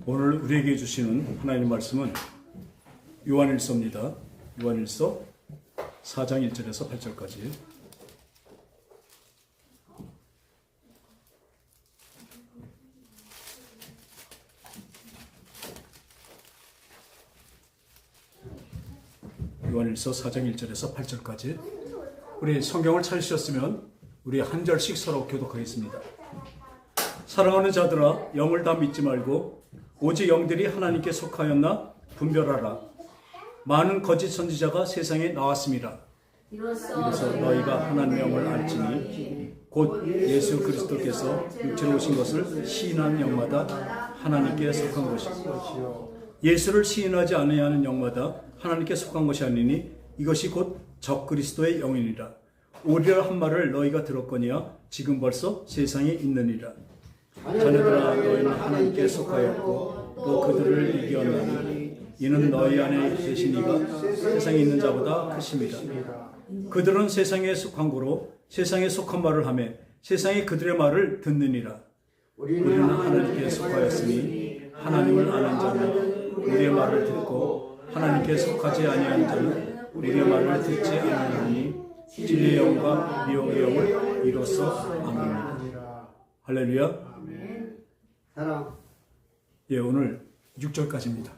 오늘 우리에게 주시는 하나님의 말씀은 요한일서입니다. 요한일서 4장 1절에서 8절까지. 요한일서 4장 1절에서 8절까지. 우리 성경을 찾으셨으면 우리 한 절씩 서로 교독하겠습니다. 사랑하는 자들아, 영을 다 믿지 말고 오직 영들이 하나님께 속하였나 분별하라. 많은 거짓 선지자가 세상에 나왔습니다. 이로써 너희가 하나님의 영을 알지니 곧 예수 그리스도께서 육체로 오신 것을 시인하는 영마다 하나님께 속한 것이고 예수를 시인하지 아니하는 영마다 하나님께 속한 것이 아니니 이것이 곧 적그리스도의 영이니라. 오리라 한 말을 너희가 들었거니와 지금 벌써 세상에 있느니라. 자녀들아, 너희는 하나님께 속하였고 또 그들을 이겼나니 이는 너희 안에 계신 이가 세상에 있는 자보다 크심이라. 그들은 세상에 속한 고로 세상에 속한 말을 하며 세상에 그들의 말을 듣느니라. 우리는 하나님께 속하였으니 하나님을 아는 자는 우리의 말을 듣고 하나님께 속하지 아니하는 자는 우리의 말을 듣지 아니하니 진리의 영과 미혹의 영을 이로써 아느니라. 할렐루야. 사랑. 예, 오늘 6절까지입니다.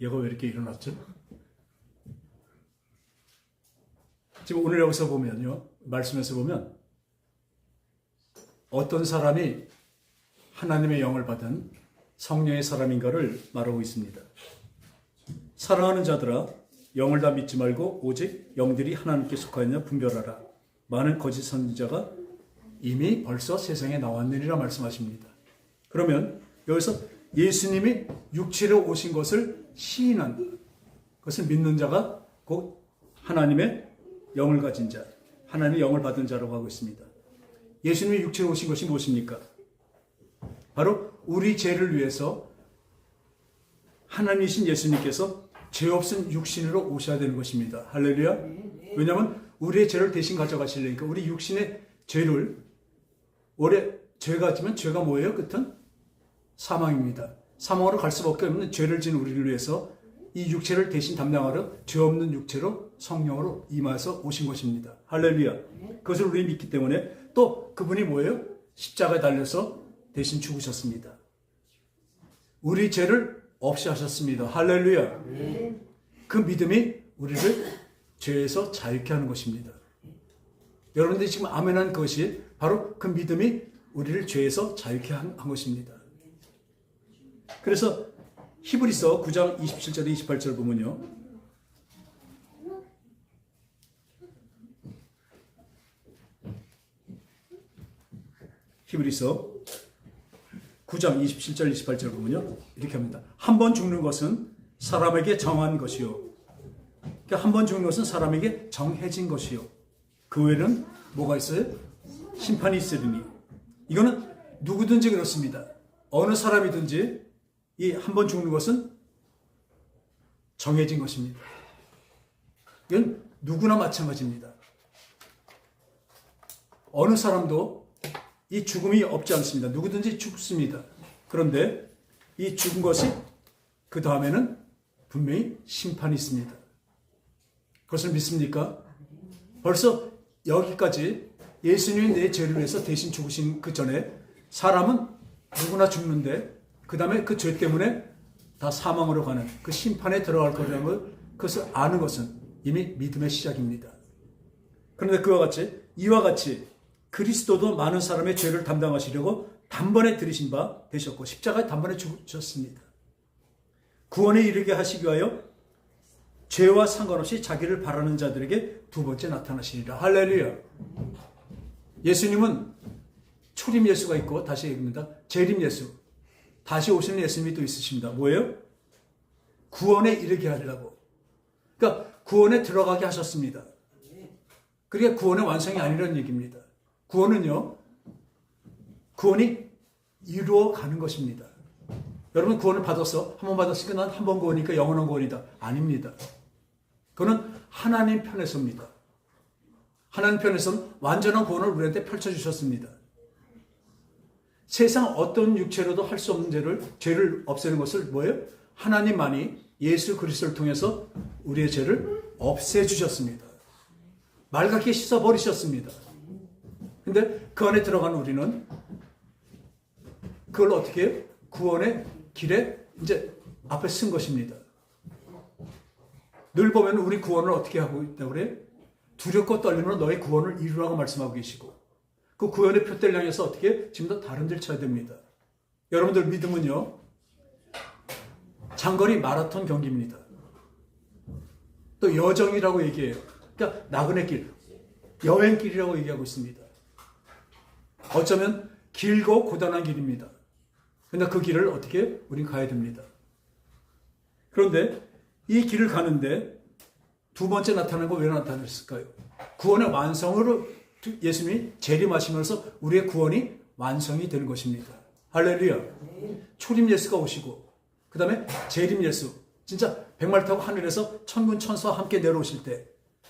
얘가 왜 이렇게 일어났죠? 지금 오늘 여기서 보면요, 말씀에서 보면 어떤 사람이 하나님의 영을 받은 성령의 사람인가를 말하고 있습니다. 사랑하는 자들아, 영을 다 믿지 말고 오직 영들이 하나님께 속하였냐 분별하라. 많은 거짓 선지자가 이미 벌써 세상에 나왔느니라 말씀하십니다. 그러면 여기서 예수님이 육체로 오신 것을 시인한 것을 믿는 자가 곧 하나님의 영을 가진 자, 하나님의 영을 받은 자라고 하고 있습니다. 예수님이 육체로 오신 것이 무엇입니까? 바로 우리 죄를 위해서 하나님이신 예수님께서 죄 없은 육신으로 오셔야 되는 것입니다. 할렐루야. 왜냐하면 우리의 죄를 대신 가져가시려니까. 우리 육신의 죄를, 원래 죄가 지면 죄가 뭐예요? 끝은 사망입니다. 사망으로 갈 수밖에 없는 죄를 지은 우리를 위해서 이 육체를 대신 담당하러 죄 없는 육체로 성령으로 임하여서 오신 것입니다. 할렐루야. 그것을 우리 믿기 때문에 또 그분이 뭐예요? 십자가에 달려서 대신 죽으셨습니다. 우리 죄를 없이 하셨습니다. 할렐루야. 그 믿음이 우리를 죄에서 자유케 하는 것입니다. 여러분들이 지금 아멘한 것이 바로 그 믿음이 우리를 죄에서 자유케 한 것입니다. 그래서 히브리서 9장 27절에 28절 보면요, 히브리서 9장 27절 28절 보면요, 이렇게 합니다. 한 번 죽는 것은 사람에게 정한 것이요. 그러니까 한 번 죽는 것은 사람에게 정해진 것이요. 그 외에는 뭐가 있어요? 심판이 있으리니. 이거는 누구든지 그렇습니다. 어느 사람이든지 이 한 번 죽는 것은 정해진 것입니다. 이건 누구나 마찬가지입니다. 어느 사람도 이 죽음이 없지 않습니다. 누구든지 죽습니다. 그런데 이 죽은 것이 그 다음에는 분명히 심판이 있습니다. 그것을 믿습니까? 벌써 여기까지 예수님이 내 죄를 위해서 대신 죽으신 그 전에 사람은 누구나 죽는데 그 다음에 그 죄 때문에 다 사망으로 가는 그 심판에 들어갈 거라는 걸, 그것을 아는 것은 이미 믿음의 시작입니다. 그런데 그와 같이, 이와 같이 그리스도도 많은 사람의 죄를 담당하시려고 단번에 들이신 바 되셨고 십자가에 단번에 죽으셨습니다. 구원에 이르게 하시기 위하여 죄와 상관없이 자기를 바라는 자들에게 두 번째 나타나시리라. 할렐루야. 예수님은 초림 예수가 있고, 다시 얘기합니다, 재림 예수, 다시 오시는 예수님이 또 있으십니다. 뭐예요? 구원에 이르게 하려고. 그러니까 구원에 들어가게 하셨습니다. 그게 구원의 완성이 아니라는 얘기입니다. 구원은요, 구원이 이루어가는 것입니다. 여러분 구원을 받아서 한 번 받았으니까 난 한 번 구원이니까 영원한 구원이다. 아닙니다. 그거는 하나님 편에서입니다. 하나님 편에서는 완전한 구원을 우리한테 펼쳐주셨습니다. 세상 어떤 육체로도 할 수 없는 죄를 없애는 것을 뭐예요? 하나님만이 예수 그리스도를 통해서 우리의 죄를 없애주셨습니다. 맑게 씻어버리셨습니다. 근데 그 안에 들어간 우리는 그걸 어떻게 해요? 구원의 길에 이제 앞에 쓴 것입니다. 늘 보면 우리 구원을 어떻게 하고 있다고 그래요? 두렵고 떨림으로 너의 구원을 이루라고 말씀하고 계시고, 그 구원의 표대를 향해서 어떻게 지금 더 다른 데를 쳐야 됩니다. 여러분들 믿음은요, 장거리 마라톤 경기입니다. 또 여정이라고 얘기해요. 그러니까 나그네 길, 여행길이라고 얘기하고 있습니다. 어쩌면 길고 고단한 길입니다. 그런데 그 길을 어떻게 우린 가야 됩니다. 그런데 이 길을 가는데 두 번째 나타난 거 왜 나타났을까요? 구원의 완성으로 예수님이 재림하시면서 우리의 구원이 완성이 되는 것입니다. 할렐루야. 초림 예수가 오시고, 그 다음에 재림 예수, 진짜 백마를 타고 하늘에서 천군 천사와 함께 내려오실 때,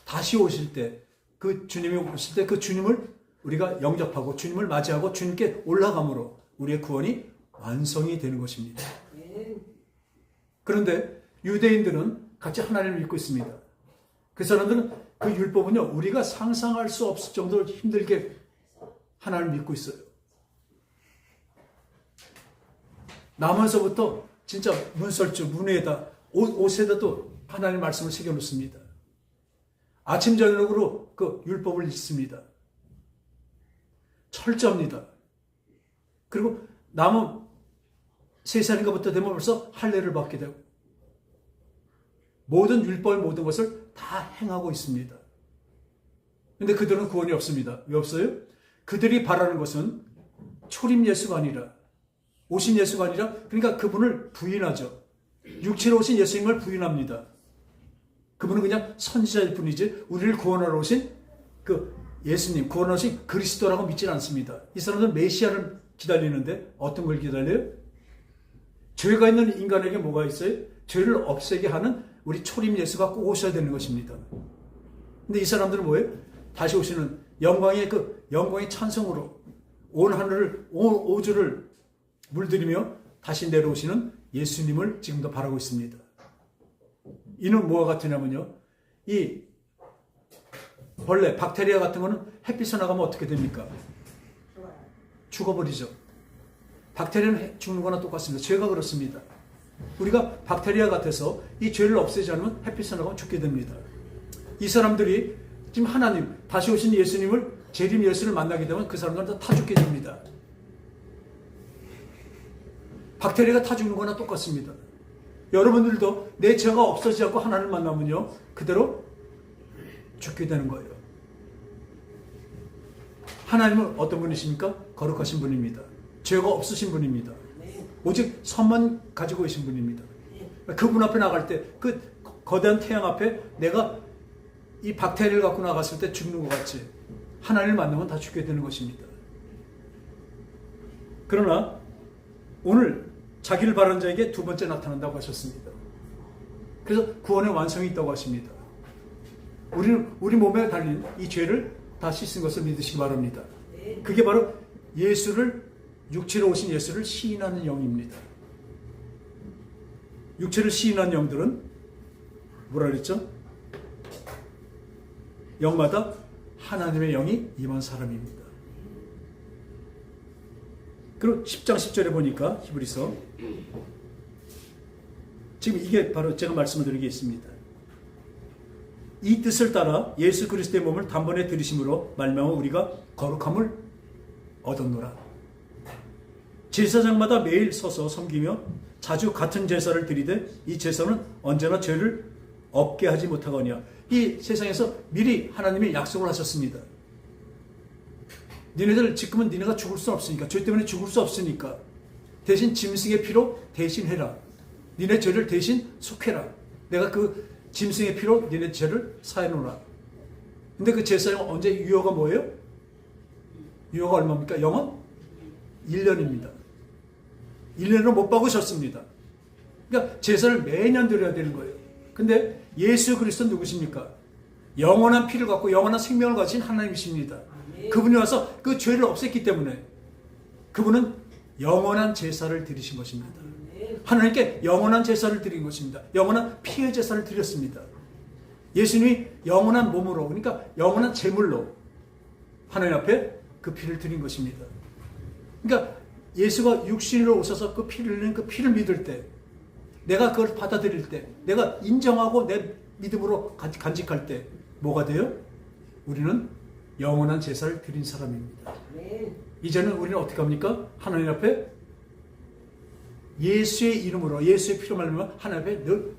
다시 오실 때, 그 주님이 오실 때 그 주님을 우리가 영접하고 주님을 맞이하고 주님께 올라감으로 우리의 구원이 완성이 되는 것입니다. 그런데 유대인들은 같이 하나님을 믿고 있습니다. 그 사람들은 그 율법은요, 우리가 상상할 수 없을 정도로 힘들게 하나님을 믿고 있어요. 나면서부터 진짜 문설주, 문에다, 옷에다도 하나님의 말씀을 새겨놓습니다. 아침 저녁으로 그 율법을 읽습니다. 철저합니다. 그리고 남은 3살인가부터 되면 벌써 할례를 받게 되고, 모든 율법의 모든 것을 다 행하고 있습니다. 그런데 그들은 구원이 없습니다. 왜 없어요? 그들이 바라는 것은 초림 예수가 아니라, 오신 예수가 아니라, 그러니까 그분을 부인하죠. 육체로 오신 예수님을 부인합니다. 그분은 그냥 선지자일 뿐이지 우리를 구원하러 오신 그 예수님, 구원하러 오신 그리스도라고 믿지는 않습니다. 이 사람들은 메시아를 기다리는데 어떤 걸 기다려요? 죄가 있는 인간에게 뭐가 있어요? 죄를 없애게 하는 우리 초림 예수가 꼭 오셔야 되는 것입니다. 근데 이 사람들은 뭐예요? 다시 오시는 영광의 그 영광의 찬송으로 온 하늘을, 온 우주를 물들이며 다시 내려오시는 예수님을 지금도 바라고 있습니다. 이는 뭐와 같으냐면요, 이 벌레, 박테리아 같은 거는 햇빛에 나가면 어떻게 됩니까? 죽어버리죠. 박테리아는 죽는 거나 똑같습니다. 죄가 그렇습니다. 우리가 박테리아 같아서 이 죄를 없애지 않으면 햇빛에 나가면 죽게 됩니다. 이 사람들이 지금 하나님, 다시 오신 예수님을, 재림 예수를 만나게 되면 그 사람들은 다 죽게 됩니다. 박테리아가 다 죽는 거나 똑같습니다. 여러분들도 내 죄가 없어지지 않고 하나님을 만나면요, 그대로 죽게 되는 거예요. 하나님은 어떤 분이십니까? 거룩하신 분입니다. 죄가 없으신 분입니다. 오직 선만 가지고 계신 분입니다. 그분 앞에 나갈 때, 그 거대한 태양 앞에 내가 이 박테리아를 갖고 나갔을 때 죽는 것 같이 하나님을 만나면 다 죽게 되는 것입니다. 그러나 오늘 자기를 바라는 자에게 두 번째 나타난다고 하셨습니다. 그래서 구원의 완성이 있다고 하십니다. 우리는 우리 몸에 달린 이 죄를 다 씻은 것을 믿으시기 바랍니다. 그게 바로 예수를, 육체로 오신 예수를 시인하는 영입니다. 육체를 시인하는 영들은 뭐라 그랬죠? 영마다 하나님의 영이 임한 사람입니다. 그리고 10장 10절에 보니까 히브리서, 지금 이게 바로 제가 말씀을 드리겠습니다. 이 뜻을 따라 예수 그리스도의 몸을 단번에 들이심으로 말미암아 우리가 거룩함을 얻었노라. 제사장마다 매일 서서 섬기며 자주 같은 제사를 드리되 이 제사는 언제나 죄를 없게 하지 못하거니와. 이 세상에서 미리 하나님이 약속을 하셨습니다. 니네들 지금은 니네가 죽을 수 없으니까, 죄 때문에 죽을 수 없으니까 대신 짐승의 피로 대신해라. 니네 죄를 대신 속해라. 내가 그 짐승의 피로 니네 죄를 사해놓으라. 근데 그 제사는 언제, 유효가 뭐예요? 유효가 얼마입니까? 영원? 1년입니다. 1년으로 못 박으셨습니다. 그러니까 제사를 매년 드려야 되는 거예요. 근데 예수 그리스도는 누구십니까? 영원한 피를 갖고 영원한 생명을 가진 하나님이십니다. 그분이 와서 그 죄를 없앴기 때문에 그분은 영원한 제사를 드리신 것입니다. 하나님께 영원한 제사를 드린 것입니다. 영원한 피의 제사를 드렸습니다. 예수님이 영원한 몸으로, 그러니까 영원한 제물로 하나님 앞에 그 피를 드린 것입니다. 그러니까 예수가 육신으로 오셔서 그 피를 흘리는 그 피를 믿을 때, 내가 그걸 받아들일 때, 내가 인정하고 내 믿음으로 간직할 때 뭐가 돼요? 우리는 영원한 제사를 드린 사람입니다. 이제는 우리는 어떻게 합니까? 하나님 앞에 예수의 이름으로, 예수의 피로 말미암아 하나님 앞에 늘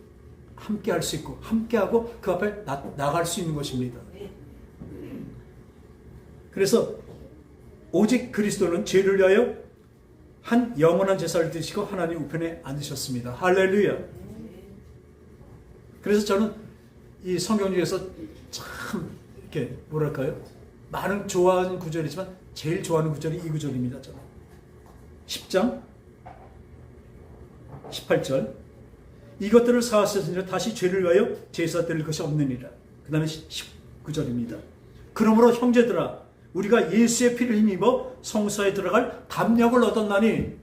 함께 할 수 있고, 함께하고 그 앞에 나갈 수 있는 것입니다. 그래서 오직 그리스도는 죄를 위하여 한 영원한 제사를 드시고 하나님 우편에 앉으셨습니다. 할렐루야. 그래서 저는 이 성경 중에서 참 이렇게 뭐랄까요? 많은 좋아하는 구절이지만 제일 좋아하는 구절이 이 구절입니다. 저는 10장 18절 이것들을 사하셨으니 다시 죄를 위하여 제사 드릴 것이 없느니라. 그 다음에 19절입니다. 그러므로 형제들아 우리가 예수의 피를 힘입어 성소에 들어갈 담력을 얻었나니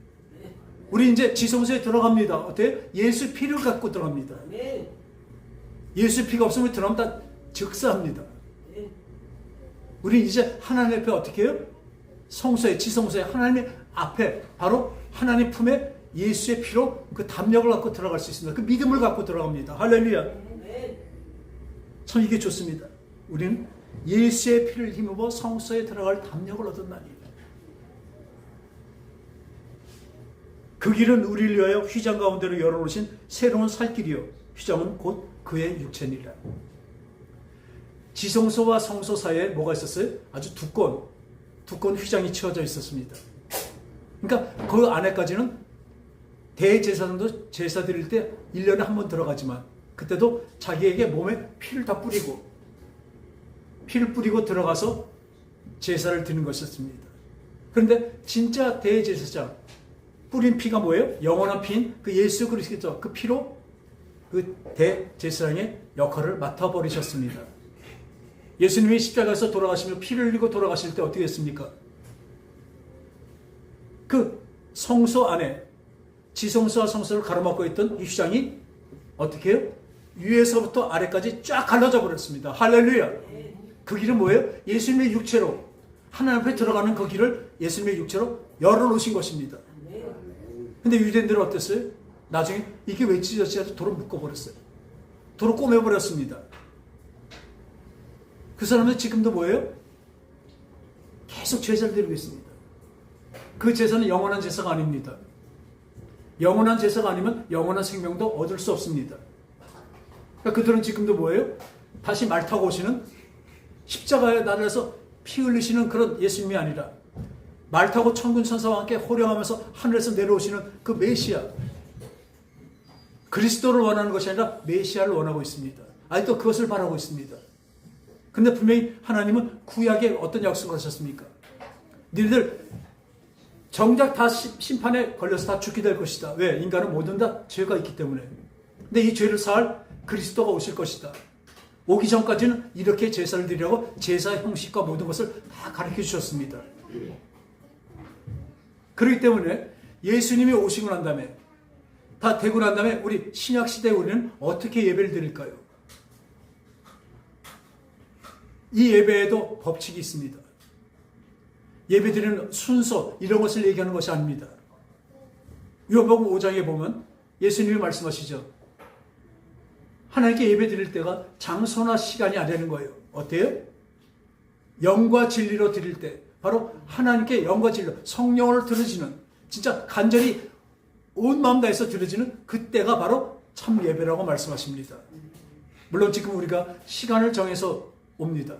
우리 이제 지성소에 들어갑니다. 어때요? 예수 피를 갖고 들어갑니다. 예수 피가 없으면 들어가면 다 즉사합니다. 우리 이제 하나님 앞에 어떻게 해요? 성소에, 지성소에 하나님 앞에 바로 하나님 품에 예수의 피로 그 담력을 갖고 들어갈 수 있습니다. 그 믿음을 갖고 들어갑니다. 할렐루야. 참 이게 좋습니다. 우리는 예수의 피를 힘입어 성소에 들어갈 담력을 얻었나니 그 길은 우리를 위하여 휘장 가운데로 열어놓으신 새로운 살 길이요 휘장은 곧 그의 육체니라. 지성소와 성소 사이에 뭐가 있었어요? 아주 두꺼운 휘장이 치워져 있었습니다. 그러니까 그 안에까지는 대제사장도 제사 드릴 때 1년에 한 번 들어가지만 그때도 자기에게 몸에 피를 다 뿌리고 들어가서 제사를 드리는 것이었습니다. 그런데 진짜 대제사장 뿌린 피가 뭐예요? 영원한 피인 그 예수 그리스도 그 피로 그 대제사장의 역할을 맡아버리셨습니다. 예수님이 십자가에서 돌아가시며 피를 흘리고 돌아가실 때 어떻게 했습니까? 그 성소 안에 지성소와 성소를 가로막고 있던 이 휘장이 어떻게 해요? 위에서부터 아래까지 쫙 갈라져 버렸습니다. 할렐루야. 그 길은 뭐예요? 예수님의 육체로 하나님 앞에 들어가는 그 길을 예수님의 육체로 열어놓으신 것입니다. 근데 유대인들은 어땠어요? 나중에 이게 왜 찢어지지 해서 도로 묶어버렸어요. 도로 꼬매버렸습니다. 그 사람은 지금도 뭐예요? 계속 제사를 드리고 있습니다. 그 제사는 영원한 제사가 아닙니다. 영원한 제사가 아니면 영원한 생명도 얻을 수 없습니다. 그러니까 그들은 지금도 뭐예요? 다시 말 타고 오시는 십자가에 나르서 피 흘리시는 그런 예수님이 아니라 말 타고 천군 천사와 함께 호령하면서 하늘에서 내려오시는 그 메시아 그리스도를 원하는 것이 아니라 메시아를 원하고 있습니다. 아직도 그것을 바라고 있습니다. 그런데 분명히 하나님은 구약에 어떤 약속을 하셨습니까? 너희들 정작 다 심판에 걸려서 다 죽게 될 것이다. 왜? 인간은 모든 다 죄가 있기 때문에. 근데 이 죄를 사할 그리스도가 오실 것이다. 오기 전까지는 이렇게 제사를 드리려고 제사 형식과 모든 것을 다 가르쳐 주셨습니다. 그렇기 때문에 예수님이 오시고 난 다음에 다 되고 난 다음에 우리 신약 시대에 우리는 어떻게 예배를 드릴까요? 이 예배에도 법칙이 있습니다. 예배 드리는 순서 이런 것을 얘기하는 것이 아닙니다. 요한복음 5장에 보면 예수님이 말씀하시죠. 하나님께 예배 드릴 때가 장소나 시간이 아니라는 거예요. 어때요? 영과 진리로 드릴 때 바로 하나님께 영과 진리로 성령을 들으시는 진짜 간절히 온 마음 다해서 들으시는 그때가 바로 참 예배라고 말씀하십니다. 물론 지금 우리가 시간을 정해서 옵니다.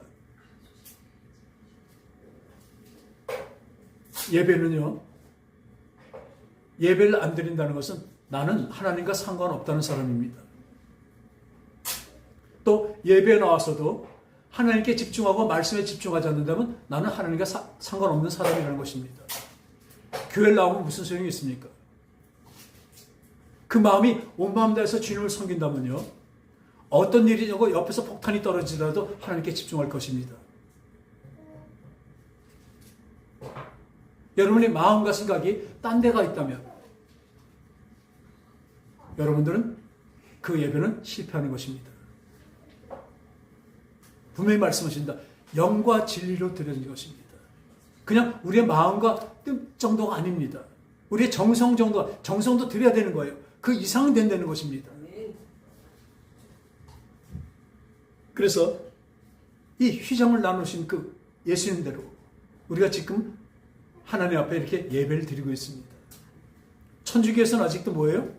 예배는요, 예배를 안 드린다는 것은 나는 하나님과 상관없다는 사람입니다. 또 예배에 나와서도 하나님께 집중하고 말씀에 집중하지 않는다면 나는 하나님과 상관없는 사람이라는 것입니다. 교회를 나오면 무슨 소용이 있습니까? 그 마음이 온 마음 다해서 주님을 섬긴다면요, 어떤 일이 저거 옆에서 폭탄이 떨어지더라도 하나님께 집중할 것입니다. 여러분의 마음과 생각이 딴 데가 있다면 여러분들은 그 예배는 실패하는 것입니다. 분명히 말씀하신다. 영과 진리로 드리는 것입니다. 그냥 우리의 마음과 뜻 정도가 아닙니다. 우리의 정성도 드려야 되는 거예요. 그 이상은 된다는 것입니다. 그래서 이 휘장을 나누신 그 예수님대로 우리가 지금 하나님 앞에 이렇게 예배를 드리고 있습니다. 천주교에서는 아직도 뭐예요?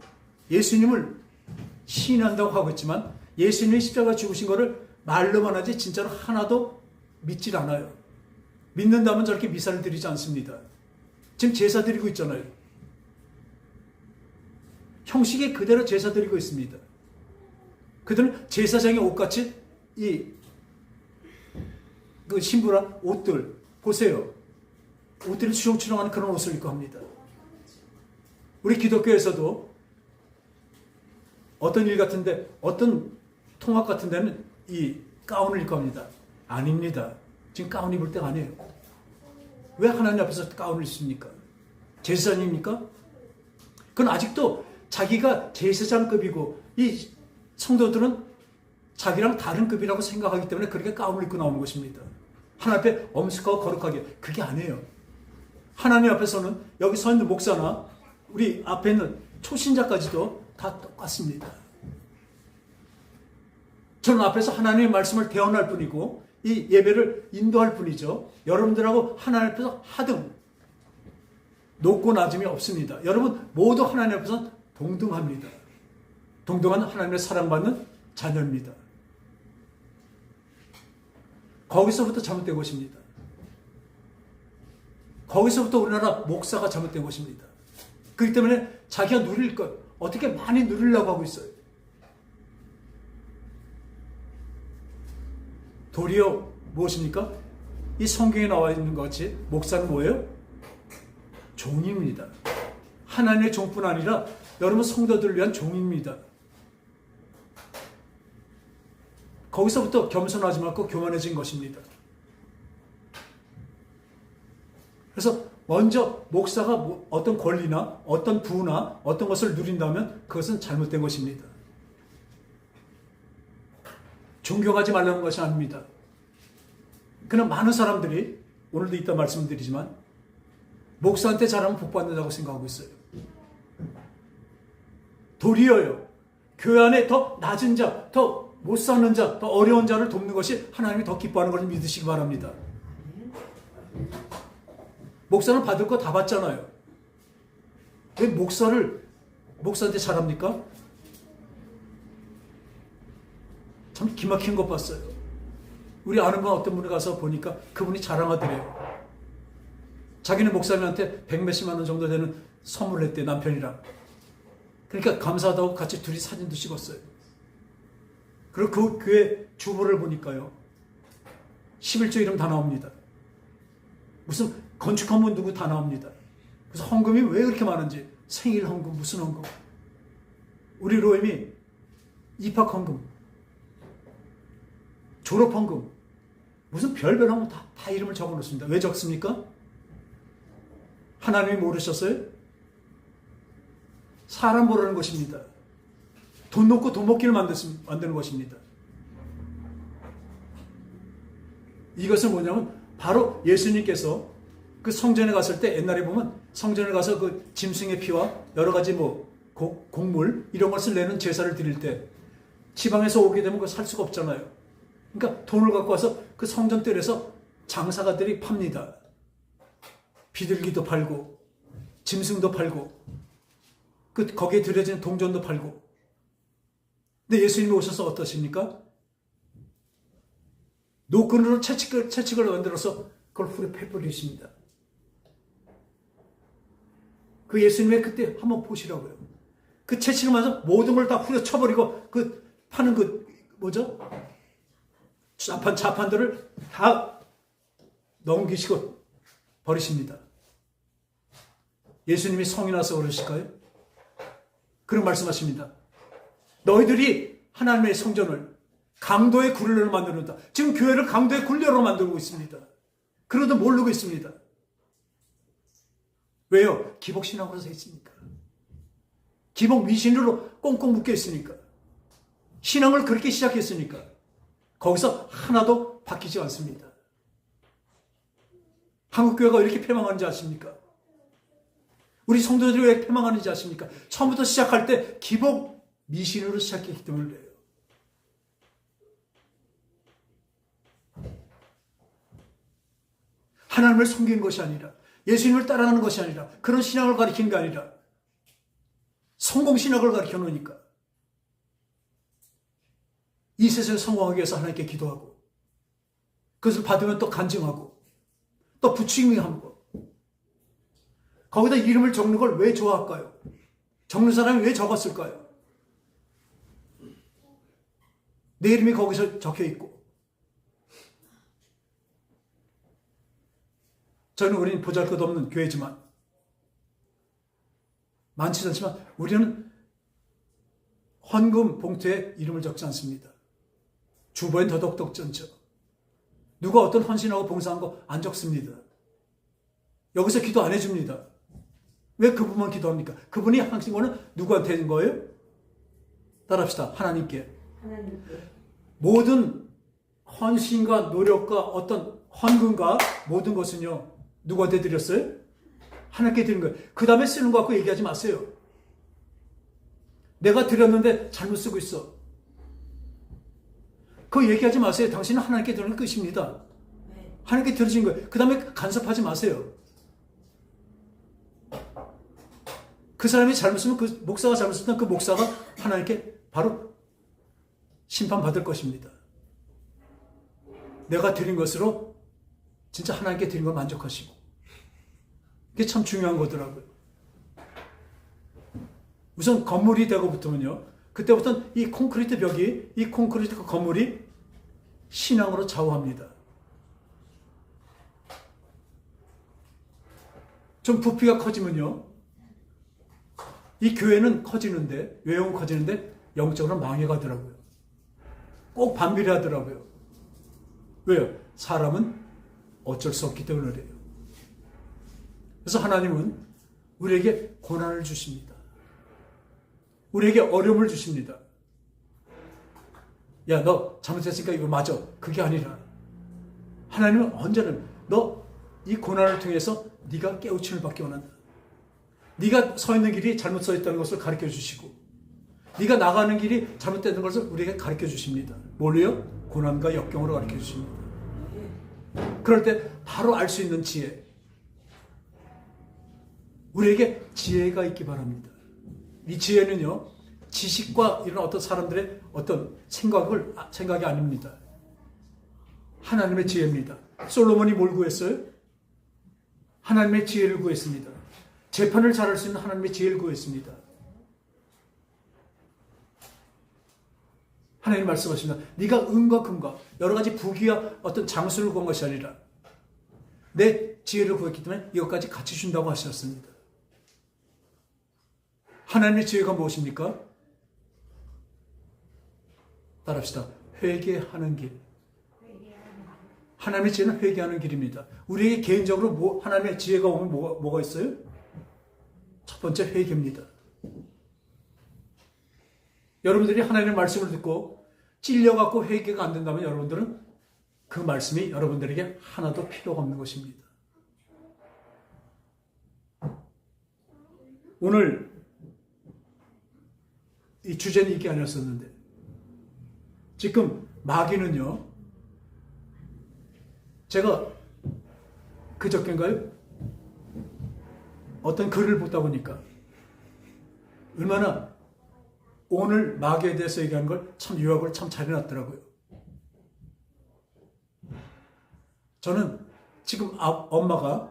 예수님을 시인한다고 하고 있지만 예수님이 십자가 죽으신 것을 말로만 하지 진짜로 하나도 믿질 않아요. 믿는다면 저렇게 미사를 드리지 않습니다. 지금 제사 드리고 있잖아요. 형식에 그대로 제사 드리고 있습니다. 그들은 제사장의 옷같이 그 신부랑 옷들 보세요. 옷들이 추렁추렁하는 그런 옷을 입고 합니다. 우리 기독교에서도 어떤 일 같은데 어떤 통합 같은 데는 이 가운을 입고 합니다. 아닙니다. 지금 가운 입을 때가 아니에요. 왜 하나님 앞에서 가운을 입습니까? 제사장입니까? 그건 아직도 자기가 제사장급이고 이 성도들은 자기랑 다른 급이라고 생각하기 때문에 그렇게 가운을 입고 나오는 것입니다. 하나님 앞에 엄숙하고 거룩하게. 그게 아니에요. 하나님 앞에서는 여기 서 있는 목사나 우리 앞에 있는 초신자까지도 다 똑같습니다. 저는 앞에서 하나님의 말씀을 대언할 뿐이고 이 예배를 인도할 뿐이죠. 여러분들하고 하나님 앞에서 하등 높고 낮음이 없습니다. 여러분 모두 하나님 앞에서 동등합니다. 동등한 하나님의 사랑받는 자녀입니다. 거기서부터 잘못된 것입니다. 거기서부터 우리나라 목사가 잘못된 것입니다. 그렇기 때문에 자기가 누릴 것, 어떻게 많이 누리려고 하고 있어요. 도리어 무엇입니까? 이 성경에 나와 있는 것 같이 목사는 뭐예요? 종입니다. 하나님의 종뿐 아니라 여러분 성도들을 위한 종입니다. 거기서부터 겸손하지 말고 교만해진 것입니다. 그래서 먼저 목사가 어떤 권리나 어떤 부나 어떤 것을 누린다면 그것은 잘못된 것입니다. 존경하지 말라는 것이 아닙니다. 그러나 많은 사람들이 오늘도 이따 말씀드리지만 목사한테 잘하면 복받는다고 생각하고 있어요. 도리어요. 교회 안에 더 낮은 자, 더 못 사는 자, 더 어려운 자를 돕는 것이 하나님이 더 기뻐하는 것을 믿으시기 바랍니다. 목사는 받을 거 다 받잖아요. 왜 목사한테 잘합니까? 참 기막힌 것 봤어요. 우리 아는 분 어떤 분이 가서 보니까 그분이 자랑하더래요. 자기는 목사님한테 100몇십만 원 정도 되는 선물을 했대, 남편이랑. 그러니까 감사하다고 같이 둘이 사진도 찍었어요. 그리고 그 교회 주보를 보니까요. 11조 이름 다 나옵니다. 무슨 건축한 분 누구 다 나옵니다. 그래서 헌금이 왜 그렇게 많은지. 생일 헌금, 무슨 헌금. 우리 로엠이 입학 헌금, 졸업 헌금, 무슨 별별 헌금 다 이름을 적어 놓습니다. 왜 적습니까? 하나님이 모르셨어요? 사람 보라는 것입니다. 돈 놓고 돈 먹기를 만드는 것입니다. 이것은 뭐냐면 바로 예수님께서 그 성전에 갔을 때 옛날에 보면 성전에 가서 그 짐승의 피와 여러 가지 곡물 이런 것을 내는 제사를 드릴 때 지방에서 오게 되면 그거 살 수가 없잖아요. 그러니까 돈을 갖고 와서 그 성전뜰에서 장사가들이 팝니다. 비둘기도 팔고 짐승도 팔고 거기에 들여지는 동전도 팔고. 근데 예수님이 오셔서 어떠십니까? 노끈으로 채찍을 만들어서 그걸 후려 패버리십니다. 그 예수님의 그때 한번 보시라고요. 그 채찍을 맞아 모든 걸 다 후려 쳐버리고 그 파는 자판들을 다 넘기시고 버리십니다. 예수님이 성이 나서 그러실까요? 그런 말씀하십니다. 너희들이 하나님의 성전을 강도의 굴레로 만들었다. 지금 교회를 강도의 굴레로 만들고 있습니다. 그러도 모르고 있습니다. 왜요? 기복신앙으로 서 있으니까. 기복 미신으로 꽁꽁 묶여 있으니까. 신앙을 그렇게 시작했으니까. 거기서 하나도 바뀌지 않습니다. 한국교회가 왜 이렇게 패망하는지 아십니까? 우리 성도들이 왜 패망하는지 아십니까? 처음부터 시작할 때 기복 미신으로 시작했기 때문에 그래요. 하나님을 섬기는 것이 아니라, 예수님을 따라가는 것이 아니라, 그런 신앙을 가리키는 게 아니라 성공신학을 가리켜 놓으니까 이 세상에 성공하기 위해서 하나님께 기도하고, 그것을 받으면 또 간증하고, 또 부추김하고, 거기다 이름을 적는 걸 왜 좋아할까요? 적는 사람이 왜 적었을까요? 내 이름이 거기서 적혀 있고, 저는 우리는 보잘것없는 교회지만, 많지 않지만 우리는 헌금 봉투에 이름을 적지 않습니다. 주보엔 더덕덕 전쳐. 누가 어떤 헌신하고 봉사한 거 안 적습니다. 여기서 기도 안 해줍니다. 왜 그분만 기도합니까? 그분이 하신 거는 누구한테 한 거예요? 따라합시다. 하나님께. 모든 헌신과 노력과 어떤 헌금과 모든 것은요, 누구한테 드렸어요? 하나님께 드린 거예요. 그 다음에 쓰는 거 갖고 얘기하지 마세요. 내가 드렸는데 잘못 쓰고 있어. 그거 얘기하지 마세요. 당신은 하나님께 드리는 끝입니다. 하나님께 드려진 거예요. 그 다음에 간섭하지 마세요. 그 사람이 잘못 쓰면, 그 목사가 잘못 쓰면 그 목사가 하나님께 바로 심판받을 것입니다. 내가 드린 것으로 진짜 하나님께 드린 걸 만족하시고, 그게 참 중요한 거더라고요. 우선 건물이 되고 붙으면요, 그때부터는 이 콘크리트 벽이, 이 콘크리트 건물이 신앙으로 좌우합니다. 좀 부피가 커지면요, 이 교회는 커지는데, 외형은 커지는데 영적으로 망해가더라고요. 꼭 반비례하더라고요. 왜요? 사람은 어쩔 수 없기 때문에 그래요. 그래서 하나님은 우리에게 고난을 주십니다. 우리에게 어려움을 주십니다. 야, 너 잘못했으니까 이거 맞아. 그게 아니라 하나님은 언제나 너 이 고난을 통해서 네가 깨우침을 받기 원한다. 네가 서 있는 길이 잘못 서 있다는 것을 가르쳐 주시고, 네가 나가는 길이 잘못되는 것을 우리에게 가르쳐 주십니다. 뭘로요? 고난과 역경으로 가르쳐 주십니다. 그럴 때 바로 알 수 있는 지혜. 우리에게 지혜가 있기 바랍니다. 이 지혜는요, 지식과 이런 어떤 사람들의 어떤 생각이 아닙니다. 하나님의 지혜입니다. 솔로몬이 뭘 구했어요? 하나님의 지혜를 구했습니다. 재판을 잘할 수 있는 하나님의 지혜를 구했습니다. 하나님 말씀하십니다. 네가 은과 금과 여러 가지 부귀와 어떤 장수를 구한 것이 아니라 내 지혜를 구했기 때문에 이것까지 같이 준다고 하셨습니다. 하나님의 지혜가 무엇입니까? 따라합시다. 회개하는 길. 하나님의 지혜는 회개하는 길입니다. 우리에게 개인적으로 하나님의 지혜가 오면 뭐가 있어요? 첫 번째 회개입니다. 여러분들이 하나님의 말씀을 듣고 찔려갖고 회개가 안 된다면 여러분들은 그 말씀이 여러분들에게 하나도 필요가 없는 것입니다. 오늘 이 주제는 이게 아니었었는데, 지금 마귀는요, 제가 그저께인가요? 어떤 글을 보다 보니까 얼마나 오늘 마귀에 대해서 얘기하는 걸 참 요약을 참 잘 해놨더라고요. 저는 지금 엄마가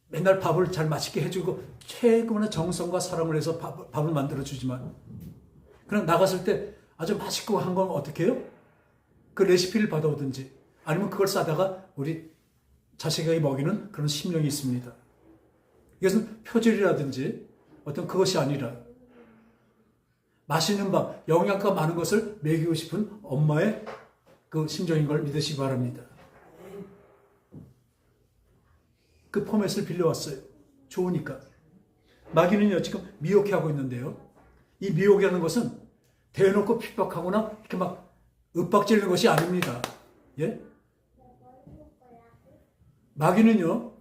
맨날 밥을 잘 맛있게 해주고 최고의 정성과 사랑을 해서 밥을 만들어주지만, 그냥 나갔을 때 아주 맛있고 한 건 어떻게 해요? 그 레시피를 받아오든지 아니면 그걸 싸다가 우리 자식에게 먹이는 그런 심령이 있습니다. 이것은 표절이라든지 어떤 그것이 아니라 맛있는 밥, 영양가 많은 것을 먹이고 싶은 엄마의 그 심정인 걸 믿으시기 바랍니다. 그 포맷을 빌려왔어요. 좋으니까. 마귀는요, 지금 미혹해 하고 있는데요. 이 미혹이라는 것은 대놓고 핍박하거나 이렇게 막 윽박지르는 것이 아닙니다. 예? 마귀는요,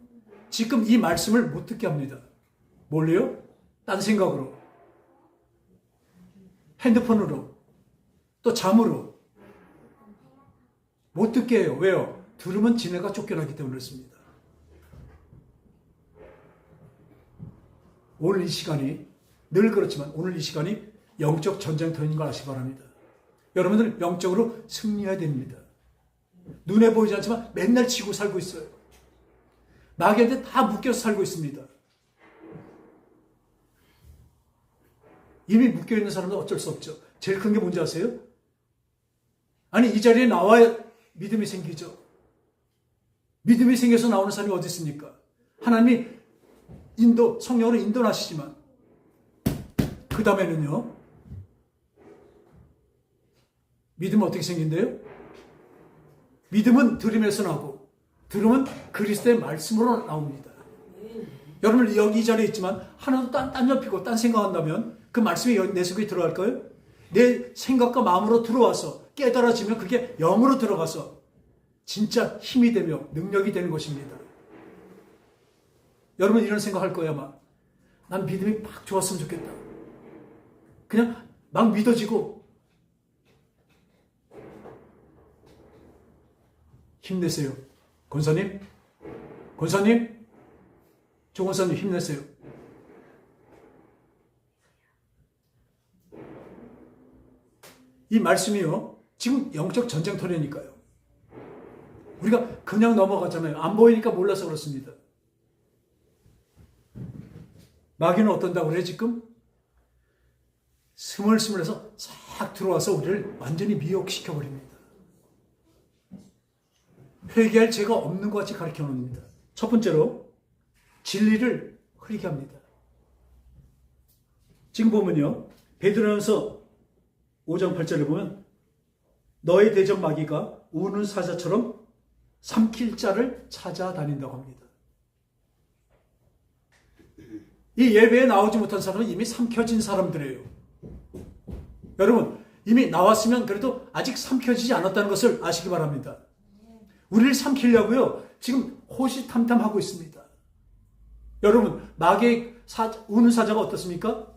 지금 이 말씀을 못 듣게 합니다. 뭘로요? 딴 생각으로. 핸드폰으로. 또 잠으로. 못 듣게 해요. 왜요? 들으면 지네가 쫓겨나기 때문에 그렇습니다. 오늘 이 시간이, 늘 그렇지만 오늘 이 시간이 영적 전쟁터인 걸 아시기 바랍니다. 여러분들 영적으로 승리해야 됩니다. 눈에 보이지 않지만 맨날 지고 살고 있어요. 마귀한테 다 묶여서 살고 있습니다. 이미 묶여있는 사람은 어쩔 수 없죠. 제일 큰 게 뭔지 아세요? 아니, 이 자리에 나와야 믿음이 생기죠. 믿음이 생겨서 나오는 사람이 어디 있습니까? 하나님이 성령으로 인도하시지만, 그 다음에는요, 믿음은 어떻게 생긴대요? 믿음은 들음에서 나오고, 들음은 그리스도의 말씀으로 나옵니다. 여러분, 여기 이 자리에 있지만, 하나도 딴 옆이고, 딴 생각한다면, 그 말씀이 내 속에 들어갈까요? 내 생각과 마음으로 들어와서 깨달아지면 그게 영으로 들어가서 진짜 힘이 되며 능력이 되는 것입니다. 여러분 이런 생각할 거야 아마. 난 믿음이 막 좋았으면 좋겠다. 그냥 막 믿어지고. 힘내세요. 권사님, 조 권사님 힘내세요. 이 말씀이요, 지금 영적 전쟁터라니까요. 우리가 그냥 넘어가잖아요. 안 보이니까 몰라서 그렇습니다. 마귀는 어떤다고 그래 지금? 스물스물해서 싹 들어와서 우리를 완전히 미혹시켜버립니다. 회개할 죄가 없는 것 같이 가르쳐 놓습니다. 첫 번째로 진리를 흐리게 합니다. 지금 보면요, 베드로전서 5장 8절에 보면 너의 대적 마귀가 우는 사자처럼 삼킬 자를 찾아다닌다고 합니다. 이 예배에 나오지 못한 사람은 이미 삼켜진 사람들이에요. 여러분, 이미 나왔으면 그래도 아직 삼켜지지 않았다는 것을 아시기 바랍니다. 우리를 삼키려고요, 지금 호시탐탐하고 있습니다. 여러분, 마귀의 우는 사자가 어떻습니까?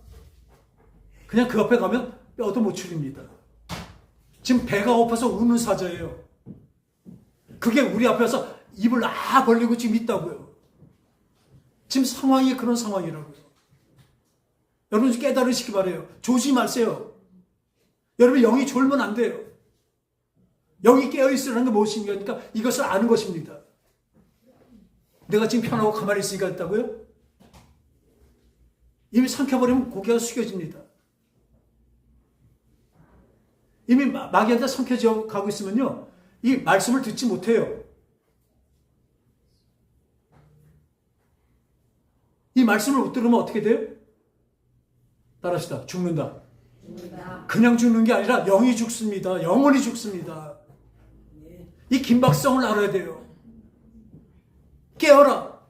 그냥 그 앞에 가면 뼈도 못 추립니다. 지금 배가 고파서 우는 사자예요. 그게 우리 앞에 와서 입을 벌리고 지금 있다고요. 지금 상황이 그런 상황이라고요. 여러분 깨달으시기 바라요. 조심하세요. 여러분 영이 졸면 안 돼요. 영이 깨어있으라는 게 무엇입니까? 이것을 아는 것입니다. 내가 지금 편하고 가만히 있으니까 했다고요? 이미 삼켜버리면 고개가 숙여집니다. 이미 마귀한테 삼켜져 가고 있으면요, 이 말씀을 듣지 못해요. 이 말씀을 못 들으면 어떻게 돼요? 따라합시다. 죽는다. 그냥 죽는 게 아니라 영이 죽습니다. 영원히 죽습니다. 이 긴박성을 알아야 돼요. 깨어라.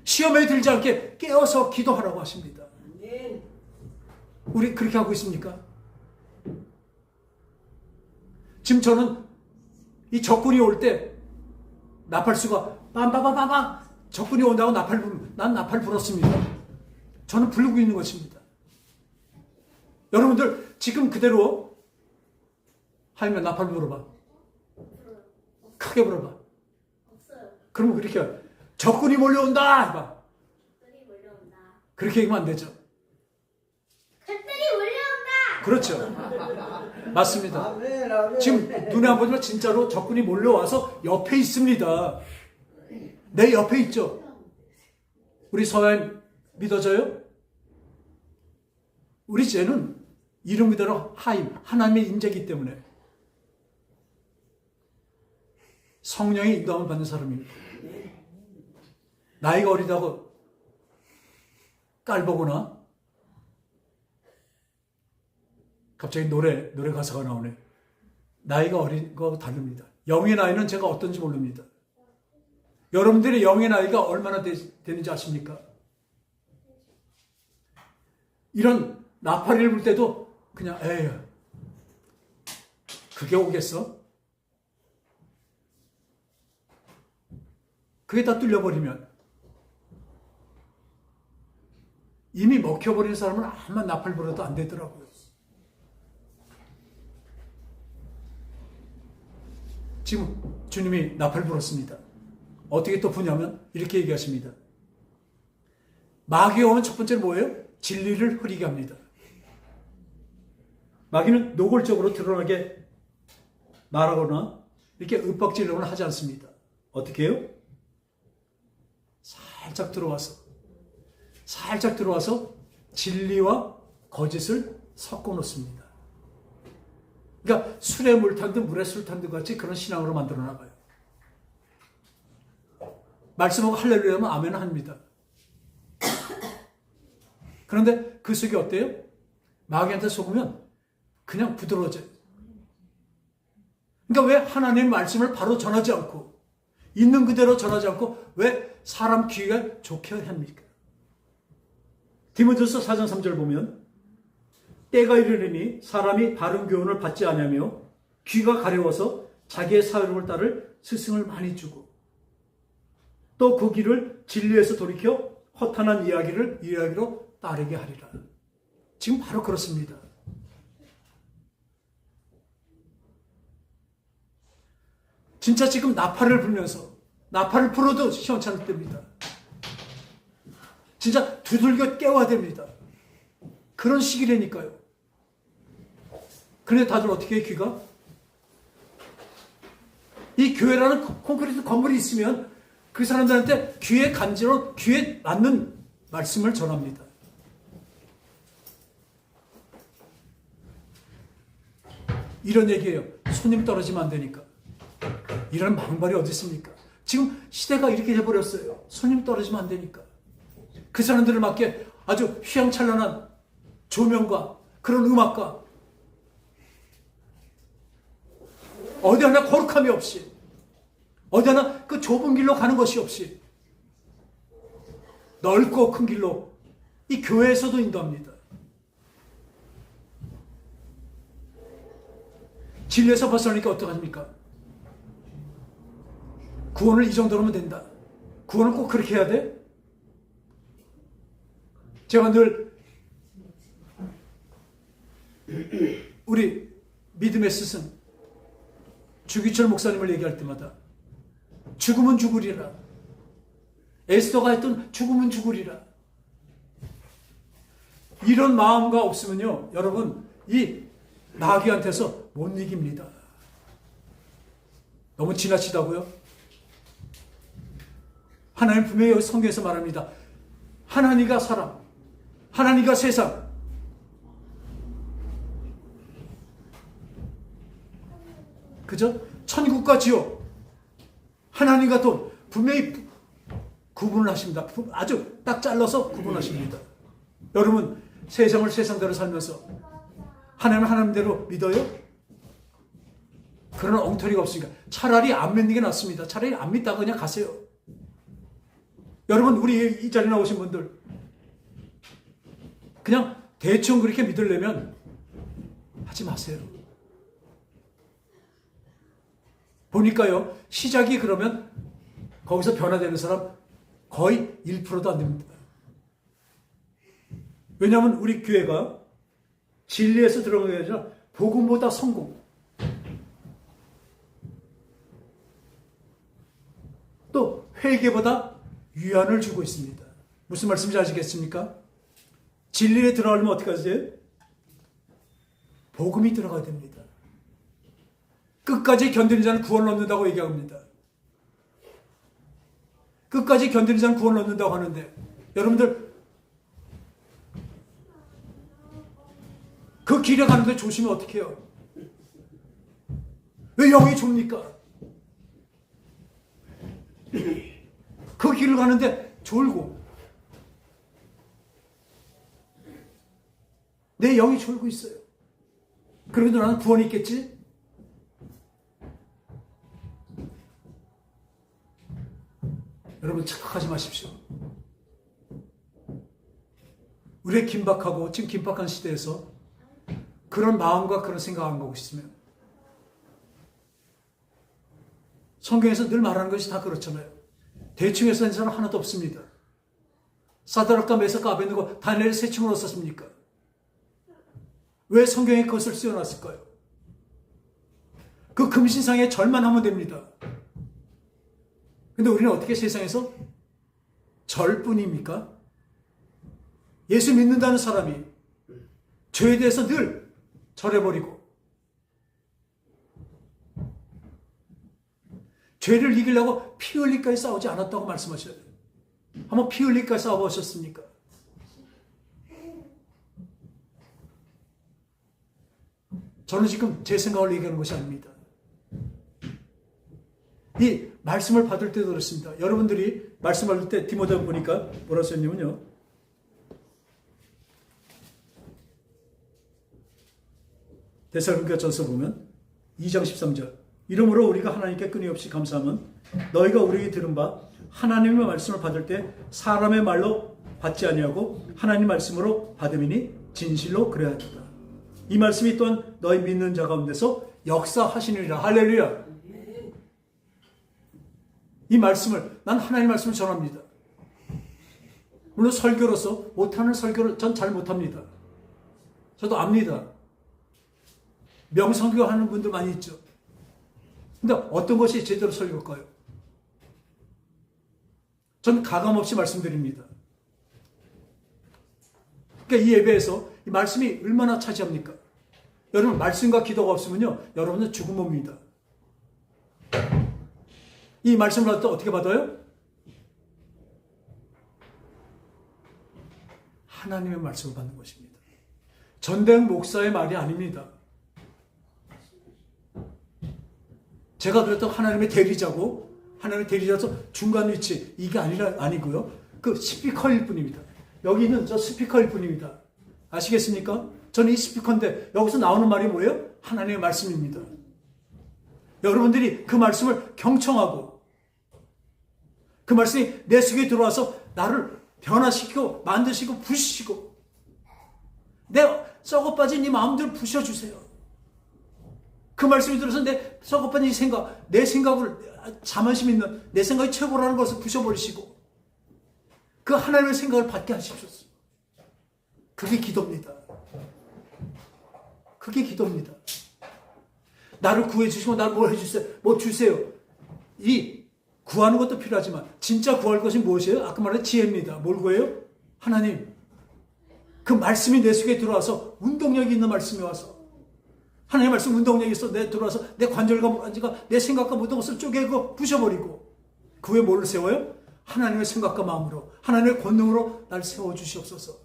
시험에 들지 않게 깨어서 기도하라고 하십니다. 우리 그렇게 하고 있습니까? 지금 저는 이 적군이 올 때 나팔수가 빰빰빰빰빰 적군이 온다고 난 나팔 불었습니다. 저는 부르고 있는 것입니다. 여러분들 지금 그대로 하면 나팔 불어봐. 크게 불어봐. 그러면 그렇게 적군이 몰려온다 해봐. 그렇게 얘기하면 안 되죠. 적들이 몰려온다. 그렇죠. 맞습니다. 지금 눈에 안 보지만 진짜로 적군이 몰려와서 옆에 있습니다. 내 옆에 있죠. 우리 서양 믿어져요? 우리 죄는 이름 그대로 하나님의 임재이기 때문에 성령의 인도함을 받는 사람입니다. 나이가 어리다고 깔보거나 갑자기 노래 가사가 나오네. 나이가 어린 거 다릅니다. 영의 나이는 제가 어떤지 모릅니다. 여러분들의 영의 나이가 얼마나 되는지 아십니까? 이런 나팔이를 불 때도 그냥 에휴 그게 오겠어? 그게 다 뚫려버리면 이미 먹혀버린 사람은 아무만 나팔 불어도 안 되더라고요. 지금 주님이 나팔 불었습니다. 어떻게 또 부냐면 이렇게 얘기하십니다. 마귀가 오면 첫 번째로 뭐예요? 진리를 흐리게 합니다. 마귀는 노골적으로 드러나게 말하거나 이렇게 윽박지르거나 하지 않습니다. 어떻게 해요? 살짝 들어와서 진리와 거짓을 섞어 놓습니다. 그러니까 술에 물 탄 듯 물에 술 탄 듯 같이 그런 신앙으로 만들어 나가요. 말씀하고 할렐루야 하면 아멘 합니다. 그런데 그 속이 어때요? 마귀한테 속으면 그냥 부드러워져요. 그러니까 왜 하나님의 말씀을 바로 전하지 않고 있는 그대로 전하지 않고 왜 사람 귀가 좋게 합니까? 디모데후서 4장 3절 보면 때가 이르리니 사람이 바른 교훈을 받지 아니하며 귀가 가려워서 자기의 사유를 따를 스승을 많이 주고 또 그 길을 진리에서 돌이켜 허탄한 이야기로 따르게 하리라. 지금 바로 그렇습니다. 진짜 지금 나팔을 불면서 나팔을 불어도 시원찮을 때입니다. 진짜 두들겨 깨워야 됩니다. 그런 시기라니까요. 그런데 다들 어떻게 해, 귀가? 이 교회라는 콘크리트 건물이 있으면 그 사람들한테 귀에 간지러 귀에 맞는 말씀을 전합니다. 이런 얘기예요. 손님 떨어지면 안 되니까. 이런 망발이 어디 있습니까? 지금 시대가 이렇게 돼버렸어요. 손님 떨어지면 안 되니까. 그 사람들을 맞게 아주 휘황찬란한 조명과 그런 음악과 어디 하나 거룩함이 없이 어디 하나 그 좁은 길로 가는 것이 없이 넓고 큰 길로 이 교회에서도 인도합니다. 진리에서 벗어나니까 어떡합니까? 구원을 이 정도로면 된다. 구원을 꼭 그렇게 해야 돼? 제가 늘 우리 믿음의 스승 주기철 목사님을 얘기할 때마다 죽으면 죽으리라. 에스더가 했던 죽으면 죽으리라. 이런 마음과 없으면요, 여러분 이 마귀한테서 못 이깁니다. 너무 지나치다고요? 하나님 분명히 여기 성경에서 말합니다. 하나님과 사람, 하나님과 세상. 그죠? 천국과 지옥, 하나님과 돈, 분명히 구분을 하십니다. 아주 딱 잘라서 구분하십니다. 여러분, 세상을 세상대로 살면서 하나님을 하나님대로 믿어요? 그런 엉터리가 없으니까 차라리 안 믿는 게 낫습니다. 차라리 안 믿다가 그냥 가세요. 여러분, 우리 이 자리에 나오신 분들 그냥 대충 그렇게 믿으려면 하지 마세요. 보니까요, 시작이 그러면 거기서 변화되는 사람 거의 1%도 안 됩니다. 왜냐하면 우리 교회가 진리에서 들어가는 게 아니라 복음보다 성공, 또 회개보다 위안을 주고 있습니다. 무슨 말씀인지 아시겠습니까? 진리에 들어가려면 어떻게 하세요? 복음이 들어가야 됩니다. 끝까지 견디는 자는 구원을 얻는다고 얘기합니다. 끝까지 견디는 자는 구원을 얻는다고 하는데 여러분들 그 길에 가는데 조심히 어떻게 해요? 왜 영이 좁니까? 그 길을 가는데 졸고 내 영이 졸고 있어요. 그래도 나는 구원이 있겠지? 여러분 착각하지 마십시오. 우리의 긴박하고 지금 긴박한 시대에서 그런 마음과 그런 생각 안 갖고 있으면 성경에서 늘 말하는 것이 다 그렇잖아요. 대충 해서 한 사람 하나도 없습니다. 사드락과 메삭과 아벤느고 다니엘이 세 층을 얻었습니까? 왜 성경에 그것을 쓰여놨을까요? 그 금신상에 절만 하면 됩니다. 근데 우리는 어떻게 세상에서 절뿐입니까? 예수 믿는다는 사람이 죄에 대해서 늘 절해버리고 죄를 이기려고 피 흘리까지 싸우지 않았다고 말씀하셔야 돼요. 한번 피 흘리까지 싸워보셨습니까? 저는 지금 제 생각을 얘기하는 것이 아닙니다. 이 말씀을 받을 때도 그렇습니다. 여러분들이 말씀 받을 때 디모데 보니까 뭐라 썼냐면요. 데살로니가전서 보면 2장 13절. 이러므로 우리가 하나님께 끊임없이 감사함은 너희가 우리에게 들은 바 하나님의 말씀을 받을 때 사람의 말로 받지 아니하고 하나님 말씀으로 받음이니 진실로 그래야 한다. 이 말씀이 또한 너희 믿는 자 가운데서 역사하시느니라. 할렐루야. 이 말씀을 난 하나님의 말씀을 전합니다. 물론 설교로서 못하는 설교를 전 잘 못합니다. 저도 압니다. 명성교 하는 분들 많이 있죠. 근데 어떤 것이 제대로 설교일까요? 전 가감없이 말씀드립니다. 그러니까 이 예배에서 이 말씀이 얼마나 차지합니까? 여러분 말씀과 기도가 없으면요 여러분은 죽은 몸입니다. 이 말씀을 받을 때 어떻게 받아요? 하나님의 말씀을 받는 것입니다. 전대웅 목사의 말이 아닙니다. 제가 그랬던 하나님의 대리자고 하나님의 대리자서 중간 위치 이게 아니고요. 그 스피커일 뿐입니다. 여기 있는 저 스피커일 뿐입니다. 아시겠습니까? 저는 이 스피커인데 여기서 나오는 말이 뭐예요? 하나님의 말씀입니다. 여러분들이 그 말씀을 경청하고 그 말씀이 내 속에 들어와서 나를 변화시키고 만드시고 부시고 내 썩어빠진 이 마음들을 부셔주세요. 그 말씀이 들어서 내 썩어빠진 생각, 내 생각을 자만심 있는 내 생각이 최고라는 것을 부셔버리시고 그 하나님의 생각을 받게 하십시오. 그게 기도입니다. 그게 기도입니다. 나를 구해주시고 나를 뭘 해주세요. 뭐 주세요. 이 구하는 것도 필요하지만 진짜 구할 것이 무엇이에요? 아까 말한 지혜입니다. 뭘 구해요? 하나님. 그 말씀이 내 속에 들어와서 운동력이 있는 말씀이 와서 하나님의 말씀 운동력이 있어 내 들어와서 내 관절과 내 생각과 모든 것을 쪼개고 부셔버리고 그 후에 뭐를 세워요? 하나님의 생각과 마음으로 하나님의 권능으로 날 세워주시옵소서.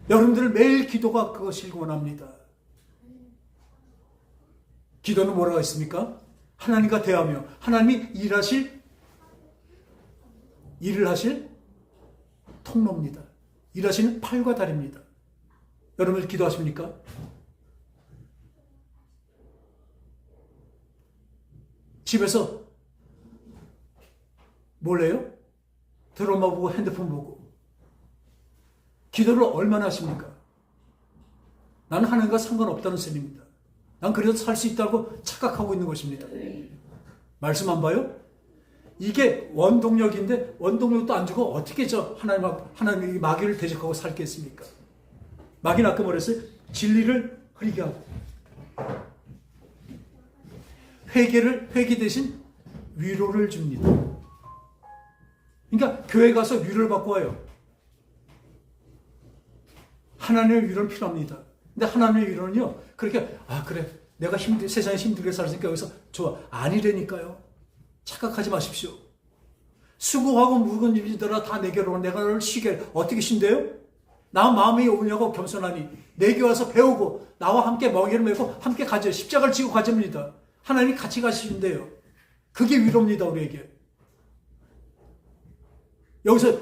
여러분들 매일 기도가 그것을 원합니다. 기도는 뭐라고 했습니까? 하나님과 대하며 하나님이 일을 하실 통로입니다. 일하시는 팔과 다리입니다. 여러분들 기도하십니까? 집에서 뭘 해요? 드라마 보고 핸드폰 보고 기도를 얼마나 하십니까? 나는 하나님과 상관없다는 셈입니다. 난 그래도 살 수 있다고 착각하고 있는 것입니다. 말씀 안 봐요? 이게 원동력인데 원동력도 안 주고 어떻게 하나님의 마귀를 대적하고 살겠습니까? 마귀는 아까 뭐랬어요? 진리를 흐리게 하고 회개 대신 위로를 줍니다. 그러니까 교회 가서 위로를 받고 와요. 하나님의 위로는 필요합니다. 근데 하나님의 위로는요, 그렇게, 그래, 내가 세상에 힘들게 살았으니까 여기서 좋아. 아니라니까요. 착각하지 마십시오. 수고하고 묵은 일이더라 다 내게로 내가 너를 쉬게. 어떻게 쉰대요? 나 마음이 오냐고 겸손하니 내게 와서 배우고 나와 함께 멍에를 메고 함께 가져 십자가를 지고 가집니다. 하나님이 같이 가시는데요. 그게 위로입니다, 우리에게. 여기서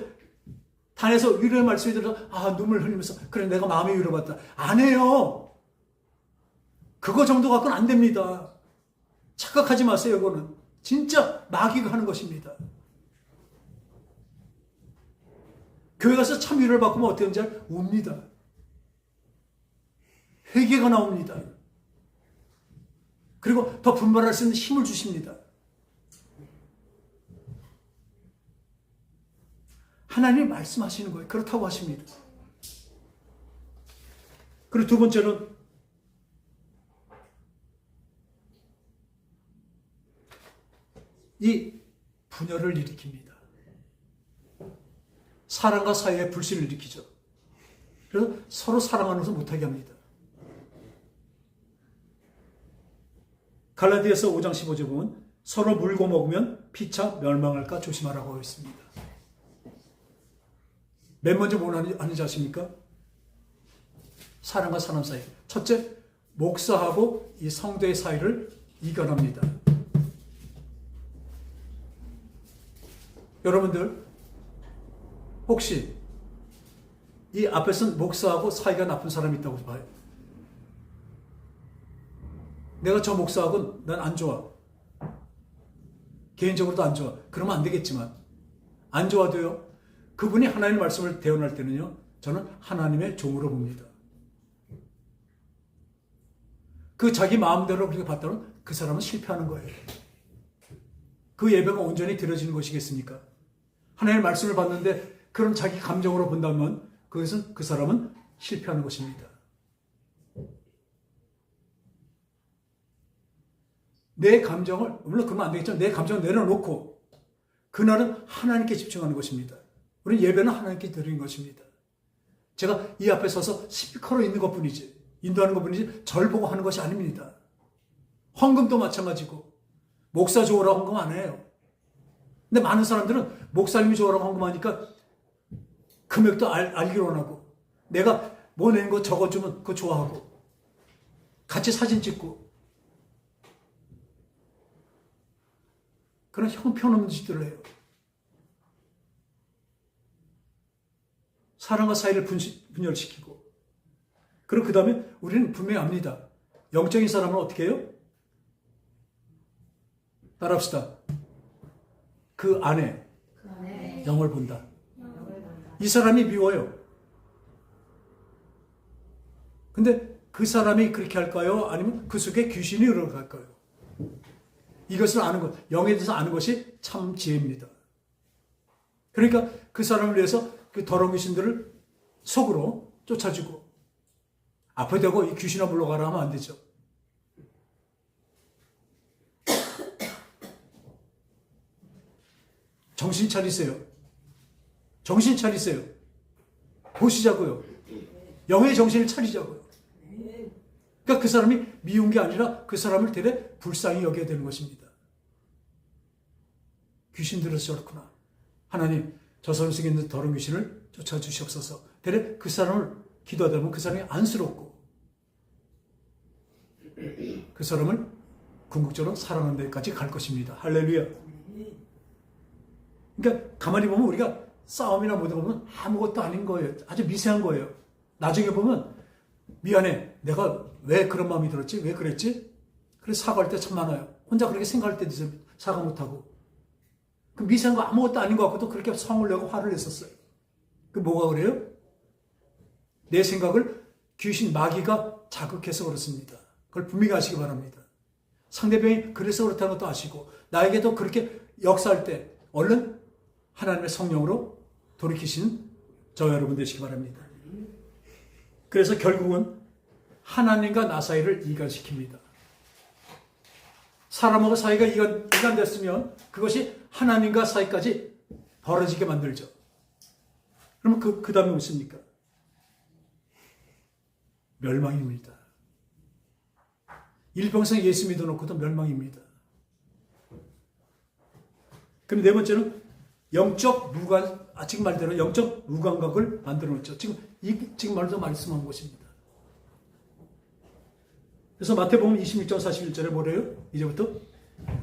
단에서 위로의 말씀이 들어서 눈물 흘리면서 그래 내가 마음의 위로받다. 안 해요. 그거 정도 갖고는 안 됩니다. 착각하지 마세요. 그거는 진짜 마귀가 하는 것입니다. 교회 가서 참 위로를 받으면 어떻게 하는지 웁니다. 회개가 나옵니다. 그리고 더 분발할 수 있는 힘을 주십니다. 하나님이 말씀하시는 거예요. 그렇다고 하십니다. 그리고 두 번째는 이 분열을 일으킵니다. 사랑과 사이에 불신을 일으키죠. 그래서 서로 사랑하는 것을 못하게 합니다. 갈라디아서 5장 15절 보면 서로 물고 먹으면 피차 멸망할까 조심하라고 하고 있습니다. 맨 먼저 뭘 하는지 아십니까? 사람과 사람 사이. 첫째, 목사하고 이 성도의 사이를 이겨납니다. 여러분들 혹시 이 앞에서는 목사하고 사이가 나쁜 사람이 있다고 봐요. 내가 저 목사하고는 난 안 좋아. 개인적으로도 안 좋아. 그러면 안 되겠지만 안 좋아도요. 그분이 하나님의 말씀을 대언할 때는요. 저는 하나님의 종으로 봅니다. 그 자기 마음대로 그렇게 봤다면 그 사람은 실패하는 거예요. 그 예배가 온전히 드려지는 것이겠습니까? 하나님의 말씀을 받는데 그런 자기 감정으로 본다면 그것은 그 사람은 실패하는 것입니다. 내 감정을, 물론 그러면 안 되겠지만 내 감정을 내려놓고 그날은 하나님께 집중하는 것입니다. 우리는 예배는 하나님께 드리는 것입니다. 제가 이 앞에 서서 스피커로 있는 것뿐이지, 인도하는 것뿐이지 절 보고 하는 것이 아닙니다. 헌금도 마찬가지고 목사 좋으라고 헌금 안 해요. 근데 많은 사람들은 목사님이 좋으라고 헌금하니까 금액도 알기로 원하고 내가 뭐 낸 거 적어주면 그거 좋아하고 같이 사진 찍고 그런 형편없는 짓들을 해요. 사랑과 사이를 분열시키고 그리고 그 다음에 우리는 분명히 압니다. 영적인 사람은 어떻게 해요? 따라합시다. 그 안에 영을 본다. 이 사람이 미워요. 근데 그 사람이 그렇게 할까요? 아니면 그 속에 귀신이 들어갈까요? 이것을 아는 것, 영에 대해서 아는 것이 참 지혜입니다. 그러니까 그 사람을 위해서 그 더러운 귀신들을 속으로 쫓아주고 앞에 대고 이 귀신아 물러가라 하면 안 되죠. 정신 차리세요. 정신 차리세요. 보시자고요. 영의 정신을 차리자고요. 그러니까 그 사람이 미운 게 아니라 그 사람을 되레 불쌍히 여겨야 되는 것입니다. 귀신들은 저렇구나. 하나님, 저 사람 속에 있는 더러운 귀신을 쫓아주시옵소서. 되레 그 사람을 기도하다 보면 그 사람이 안쓰럽고 그 사람을 궁극적으로 사랑하는 데까지 갈 것입니다. 할렐루야. 그러니까 가만히 보면 우리가 싸움이나 뭐다 보면 아무것도 아닌 거예요. 아주 미세한 거예요. 나중에 보면 미안해. 내가 왜 그런 마음이 들었지? 왜 그랬지? 그래서 사과할 때 참 많아요. 혼자 그렇게 생각할 때도 있어요. 사과 못하고. 그 미세한 거 아무것도 아닌 것 같고도 그렇게 성을 내고 화를 냈었어요. 그 뭐가 그래요? 내 생각을 귀신 마귀가 자극해서 그렇습니다. 그걸 분명히 아시기 바랍니다. 상대방이 그래서 그렇다는 것도 아시고 나에게도 그렇게 역사할 때 얼른 하나님의 성령으로 돌이키신 저 여러분 되시기 바랍니다. 그래서 결국은 하나님과 나 사이를 이간시킵니다. 사람하고 사이가 이간됐으면 그것이 하나님과 사이까지 벌어지게 만들죠. 그러면 그 다음에 무엇입니까? 멸망입니다. 일평생 예수 믿어놓고도 멸망입니다. 그럼 네 번째는 영적 무관, 지금 말대로 영적 무감각을 만들어 놓죠. 지금 말도 말씀한 것입니다. 그래서 마태복음 26장 41절에 뭐래요? 이제부터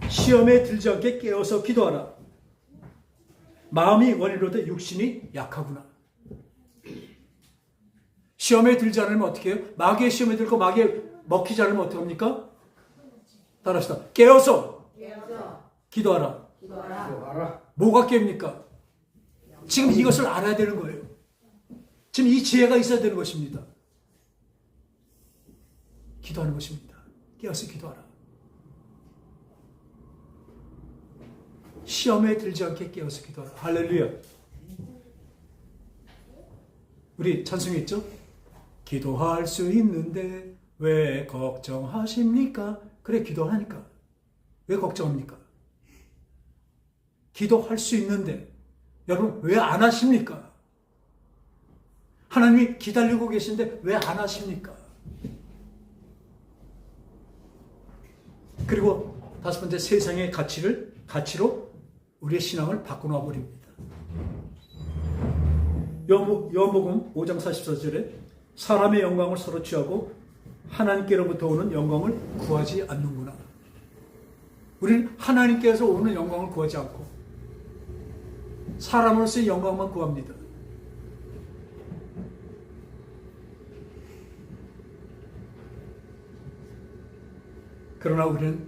시험에 들지 않게 깨어서 기도하라. 마음이 원이로되 육신이 약하구나. 시험에 들지 않으면 어떻게 해요? 마귀의 시험에 들고 마귀의 먹히지 않으면 어떻게 합니까? 따라합시다. 깨어서 기도하라. 알아. 뭐가 깹니까? 지금 이것을 알아야 되는 거예요. 지금 이 지혜가 있어야 되는 것입니다. 기도하는 것입니다. 깨어서 기도하라. 시험에 들지 않게 깨어서 기도하라. 할렐루야. 우리 찬송했죠? 기도할 수 있는데 왜 걱정하십니까? 그래, 기도하니까. 왜 걱정합니까? 기도할 수 있는데 여러분 왜 안 하십니까? 하나님이 기다리고 계신데 왜 안 하십니까? 그리고 다섯 번째, 세상의 가치로 우리의 신앙을 바꿔놔 버립니다. 요한복음 5장 44절에 사람의 영광을 서로 취하고 하나님께로부터 오는 영광을 구하지 않는구나. 우리는 하나님께서 오는 영광을 구하지 않고 사람으로서의 영광만 구합니다. 그러나 우리는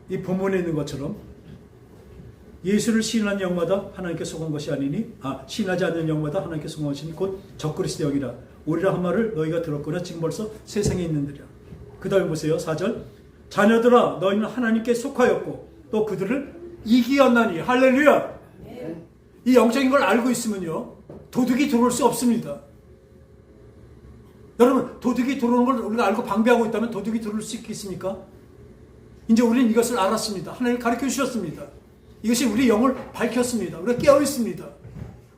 이 본문에 있는 것처럼 예수를 시인하는 영마다 하나님께 속한 것이 아니니 시인하지 않는 영마다 하나님께 속한 것이니 곧 적그리스도 영이라. 오리라 한 말을 너희가 들었거나 지금 벌써 세상에 있는들이라. 그 다음에 보세요. 4절. 자녀들아 너희는 하나님께 속하였고 또 그들을 이기었나니. 할렐루야. 이 영적인 걸 알고 있으면요 도둑이 들어올 수 없습니다. 여러분, 도둑이 들어오는 걸 우리가 알고 방비하고 있다면 도둑이 들어올 수 있겠습니까? 이제 우리는 이것을 알았습니다. 하나님 가르쳐 주셨습니다. 이것이 우리 영을 밝혔습니다. 우리가 깨어 있습니다.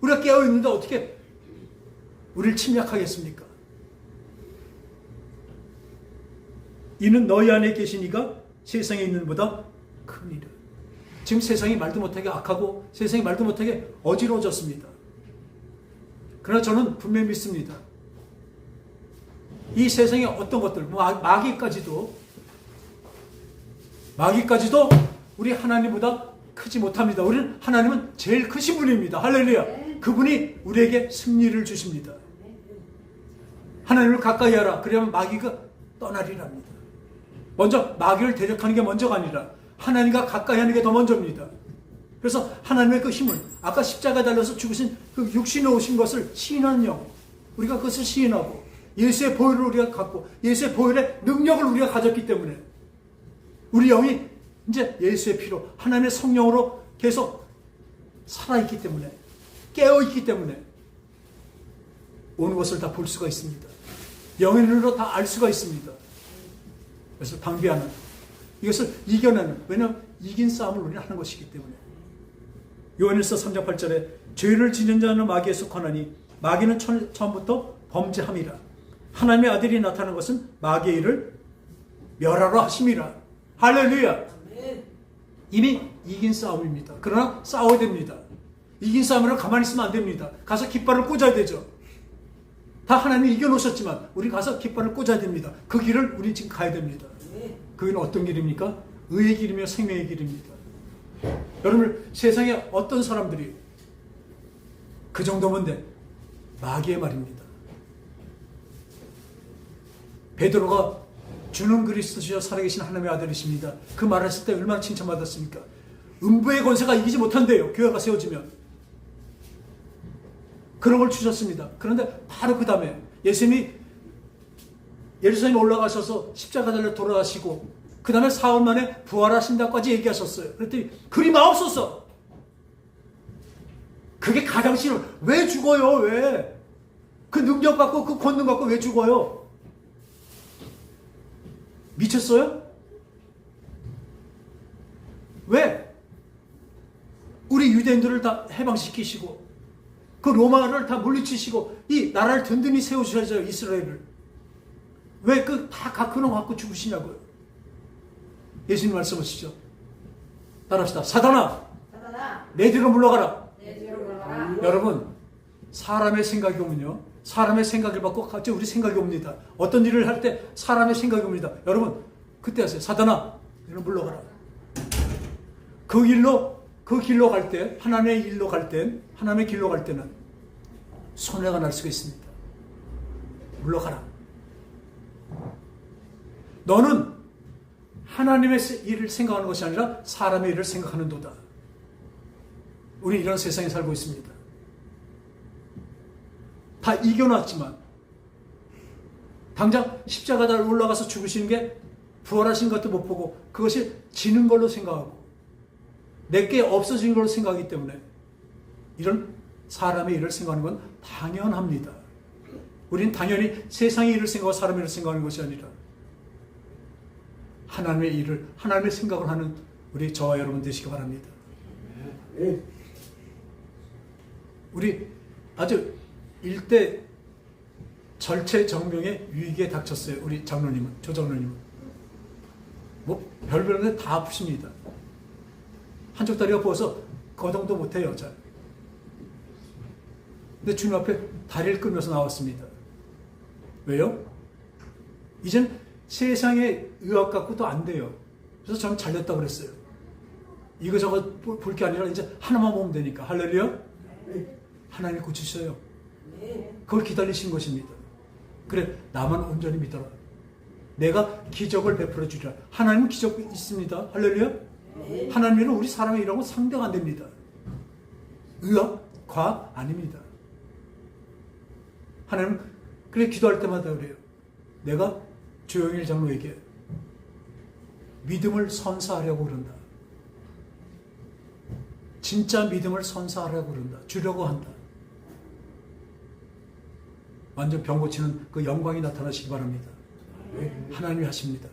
우리가 깨어 있는데 어떻게 우리를 침략하겠습니까? 이는 너희 안에 계신 이가 세상에 있는 보다 큽니다. 지금 세상이 말도 못하게 악하고 세상이 말도 못하게 어지러워졌습니다. 그러나 저는 분명히 믿습니다. 이 세상의 어떤 것들, 마귀까지도 우리 하나님보다 크지 못합니다. 우리는 하나님은 제일 크신 분입니다. 할렐루야. 그분이 우리에게 승리를 주십니다. 하나님을 가까이 하라. 그러면 마귀가 떠나리랍니다. 먼저 마귀를 대적하는 게 먼저가 아니라 하나님과 가까이 하는 게 더 먼저입니다. 그래서 하나님의 그 힘을, 아까 십자가에 달려서 죽으신 그 육신에 오신 것을 시인하는 영, 우리가 그것을 시인하고 예수의 보혈을 우리가 갖고 예수의 보혈의 능력을 우리가 가졌기 때문에 우리 영이 이제 예수의 피로 하나님의 성령으로 계속 살아있기 때문에, 깨어있기 때문에 오는 것을 다 볼 수가 있습니다. 영의 눈으로 다 알 수가 있습니다. 그래서 방비하는, 이것을 이겨내는, 왜냐하면 이긴 싸움을 우리는 하는 것이기 때문에. 요한일서 3장 8절에 죄를 지는 자는 마귀에 속하나니 마귀는 처음부터 범죄함이라. 하나님의 아들이 나타난 것은 마귀의 일을 멸하러 하심이라. 할렐루야. 이미 이긴 싸움입니다. 그러나 싸워야 됩니다. 이긴 싸움으로 가만히 있으면 안 됩니다. 가서 깃발을 꽂아야 되죠. 다 하나님이 이겨놓으셨지만 우리 가서 깃발을 꽂아야 됩니다. 그 길을 우리 지금 가야 됩니다. 그 길은 어떤 길입니까? 의의 길이며 생명의 길입니다. 여러분, 세상에 어떤 사람들이 그 정도면 돼. 마귀의 말입니다. 베드로가 주는 그리스도시여 살아계신 하나님의 아들이십니다. 그 말을 했을 때 얼마나 칭찬받았습니까? 음부의 권세가 이기지 못한대요. 교회가 세워지면. 그런 걸 주셨습니다. 그런데 바로 그 다음에 예수님이 예루살렘에 올라가셔서 십자가 달려 돌아가시고 그 다음에 사흘 만에 부활하신다까지 얘기하셨어요. 그랬더니 그리 마옵소서. 그게 가장 싫어. 왜 죽어요? 왜? 그 능력 갖고 그 권능 갖고 왜 죽어요? 미쳤어요? 왜? 우리 유대인들을 다 해방시키시고 그 로마를 다 물리치시고 이 나라를 든든히 세워주셔야죠. 이스라엘을. 왜 그 다 가크노 갖고 죽으시냐고요. 예수님 말씀하시죠. 따라합시다. 사단아, 내 뒤로 물러가라. 여러분, 사람의 생각이 오면요, 사람의 생각을 받고 갑자기 우리 생각이 옵니다. 어떤 일을 할 때 사람의 생각이 옵니다. 여러분, 그때 하세요. 사단아, 너는 물러가라. 그 길로 갈 때, 하나님의 길로 갈 때는 손해가 날 수가 있습니다. 물러가라. 너는 하나님의 일을 생각하는 것이 아니라 사람의 일을 생각하는도다. 우리 이런 세상에 살고 있습니다. 다 이겨놨지만 당장 십자가에 올라가서 죽으시는 게 부활하신 것도 못 보고 그것이 지는 걸로 생각하고 내게 없어진 걸로 생각하기 때문에 이런 사람의 일을 생각하는 건 당연합니다. 우리는 당연히 세상의 일을 생각하고 사람의 일을 생각하는 것이 아니라 하나님의 일을, 하나님의 생각을 하는 우리 저와 여러분 되시기 바랍니다. 우리 아주 일대 절체정명의 위기에 닥쳤어요. 우리 장로님은, 조 장로님은. 뭐 별별인데 다 아프십니다. 한쪽 다리가 부어서 거동도 못해요. 잘. 근데 주님 앞에 다리를 끊어서 나왔습니다. 왜요? 이젠 세상의 의학 갖고도 안 돼요. 그래서 저는 잘렸다고 그랬어요. 이거저거 볼 게 아니라 이제 하나만 보면 되니까. 할렐루야? 하나님 고치셔요. 그걸 기다리신 것입니다. 그래, 나만 온전히 믿어라. 내가 기적을 베풀어 주리라. 하나님은 기적이 있습니다. 할렐루야? 하나님은 우리 사람의 일하고 상대가 안 됩니다. 의학, 과학 아닙니다. 하나님, 그래 기도할 때마다 그래요. 내가 조영일 장로에게 믿음을 선사하려고 그런다. 진짜 믿음을 선사하려고 그런다. 주려고 한다. 완전 병 고치는 그 영광이 나타나시기 바랍니다. 하나님이 하십니다.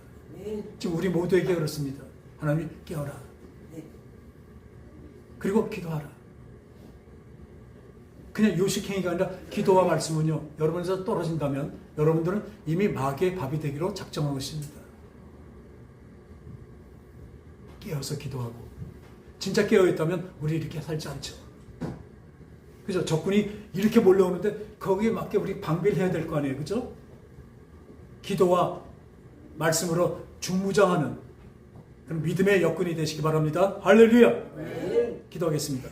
지금 우리 모두에게 그렇습니다. 하나님 깨어라. 그리고 기도하라. 그냥 요식행위가 아니라 기도와 말씀은요, 여러분에서 떨어진다면 여러분들은 이미 마귀의 밥이 되기로 작정한 것입니다. 깨어서 기도하고, 진짜 깨어있다면 우리 이렇게 살지 않죠. 그죠? 적군이 이렇게 몰려오는데 거기에 맞게 우리 방비를 해야 될 거 아니에요. 그죠? 기도와 말씀으로 중무장하는 그런 믿음의 여건이 되시기 바랍니다. 할렐루야! 기도하겠습니다.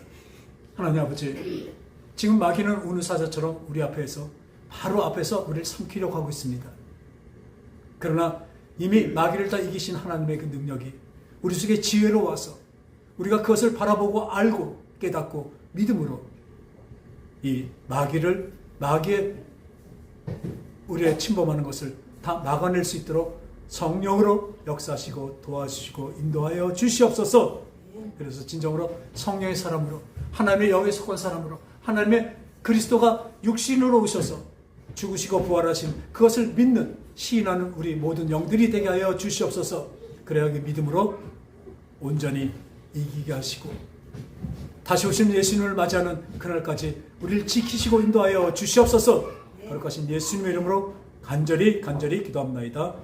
하나님 아버지, 지금 마귀는 우는 사자처럼 우리 앞에서, 바로 앞에서 우리를 삼키려고 하고 있습니다. 그러나 이미 마귀를 다 이기신 하나님의 그 능력이 우리 속에 지혜로 와서 우리가 그것을 바라보고 알고 깨닫고 믿음으로 이 마귀의 우리의 침범하는 것을 다 막아낼 수 있도록 성령으로 역사하시고 도와주시고 인도하여 주시옵소서. 그래서 진정으로 성령의 사람으로, 하나님의 영에 속한 사람으로, 하나님의 그리스도가 육신으로 오셔서 죽으시고 부활하신 그것을 믿는, 시인하는 우리 모든 영들이 되게 하여 주시옵소서. 그래야 그 믿음으로 온전히 이기게 하시고 다시 오신 예수님을 맞이하는 그날까지 우리를 지키시고 인도하여 주시옵소서. 거룩하신 예수님의 이름으로 간절히 기도합나이다.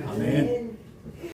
아멘.